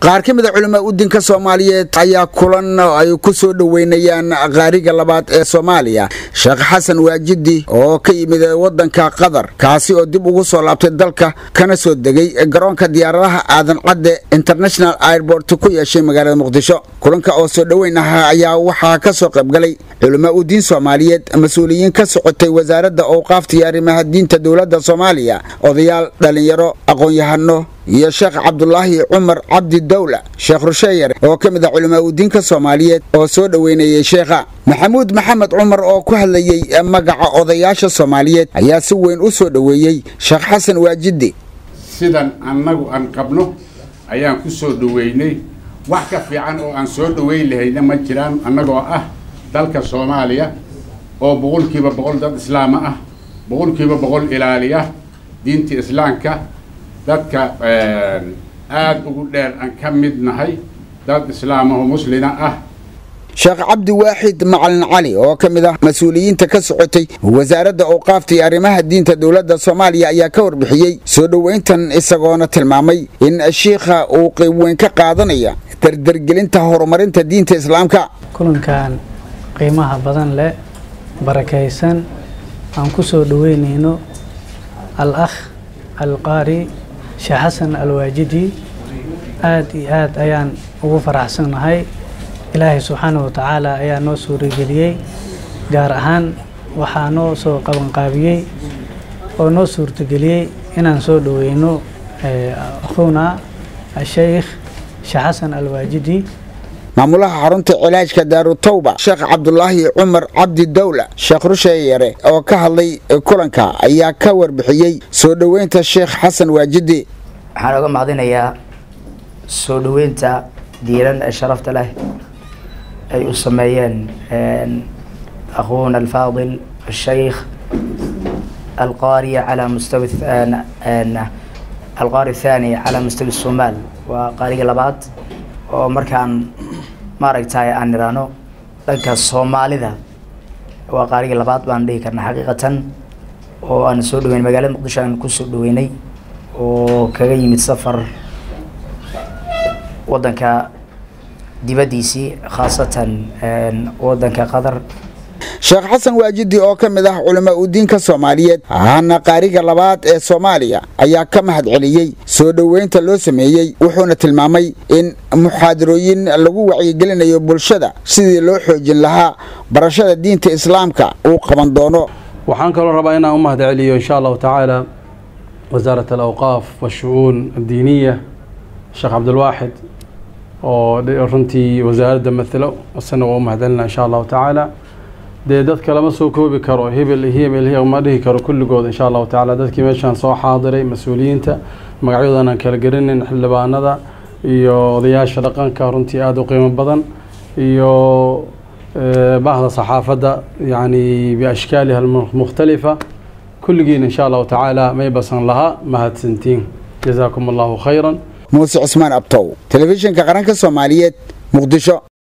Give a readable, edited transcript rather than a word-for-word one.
qaar ka mid ah culimada udinka Soomaaliyeed ayaa kulan ay ku soo dhaweynayaan qaariga labaad ee Soomaaliya Sheekh Xasan Waajidi oo ka yimid wadanka Qatar kaasi oo dib ugu soo laabtay dalka kana soo degay garoonka diyaaradaha Aadan Cadde International Airport ku yeeshay magaalada Muqdisho kulanka oo soo dhaweynaha ayaa waxa ka soo qayb galay culimada udin Soomaaliyeed mas'uuliyiin ka socotay wasaaradda awqaafta iyo arrimaha diinta dawladda Soomaaliya odayaal dhalinyaro aqoon-yahano iyo Sheekh Abdullaahi Umar Abdi Dawla Sheekh Rusheeyar oo ka mid ah culimada udinka Soomaaliyeed oo soo dhaweynayay Sheekha Maxamuud Maxamed Umar oo ku hadlayay magaca odayaasha Soomaaliyeed ayaa si weyn u soo dhaweeyay Sheekh Xasan Waajidi sidan annagu aan qabno ayaan ku soo dhaweynay wax ka fiican oo aan soo dhaweyn lahayna ma jiraan annagoo ah dalka Soomaaliya oo boqolkiiba boqol dad islaam ah boqolkiiba boqol ilaaliya diinta islaamka dadka aad ugu dheer aan ka mid nahay dad islaam ah oo muslina ah Sheekh Abdi Waahid Macalin Cali oo ka mid ah mas'uuliyiinta ka socotay wasaaradda awqaafta iyo arrimaha diinta dawladda Soomaaliya ayaa ka warbixiyay soo dhaweyntan isagoona tilmaamay in Sheekha uu qayb weyn ka qaadanaya dardargelinta horumarinta diinta islaamka kulankan qiimaha badan leh barakaysan aan ku soo dhaweynayno al-akh al-qari Sheekh Xasan al-Waajidi aad iyo aad ayaan ugu faraxsanahay Ilaahay subhanahu wa ta'ala ayaa noo soo rigeliyay gaar ahaan waxa noo soo qaban qaabiyay oo noo suurtageliyay inaan soo dhaweyno akhuna Sheekh Xasan al-Waajidi maamulaha xarunta cilaajka Daarutawba Sheekh Abdullaahi Umar Abdi Dawla Sheekh Rusheeyar oo ka hadlay kulanka ayaa ka warbixiyay soo dhaweynta Sheekh Xasan Waajidi waxaan uga mahadinayaa soo dhaweynta diiran ee sharafta leh ay u sameeyeen أخونا الفاضل الشيخ القاري على مستوى القاري الثاني على مستوى الصومال وقاري لبات ومركان ماركتاي أن نرانو لك الصومالي ذا وقاري لبات باندي كان حقيقة وأنا سودوين مقالة مقدشة أن كون سودويني وكغي متسفر ودنك dibadiisi khaasatan wadanka Qatar Sheekh Xasan Waajidi oo ka mid ah culimada udinka Soomaaliyeed ahna qaariga labaad ee Soomaaliya ayaa ka mahad celiyay soo dhaweynta loo sameeyay wuxuuna tilmaamay in muxaadarooyin lagu wacyigelinayo bulshada sidii loo xoojin lahaa barashada diinta islaamka uu qaban doono waxaan kaloo rabaa inaan u mahad celiyo insha Allah ta'ala wasaaradda al-awqaaf wa shu'uun ad-diiniyya Sheekh Abdul Waahid oo runtii wasaaradda matalo asana oo mahadalna insha Allah ta'ala dadka lama soo koobi karo hebel ma dhihi karo kulligood insha Allah ta'ala dadkii meeshan soo xaadiray mas'uuliyiinta magacyadoodan kala garanin xildhibaanada iyo odayaasha dhaqanka runtii aad u qiimo badan iyo bahda saxaafadda yani bi ashkaaliha mukhtalifa kulligiin insha Allah ta'ala may basan laha mahadsantiin jazakumullahu khayran موسى عثمان أبتوو تلفزيون كقرن كصوماليات مقدشة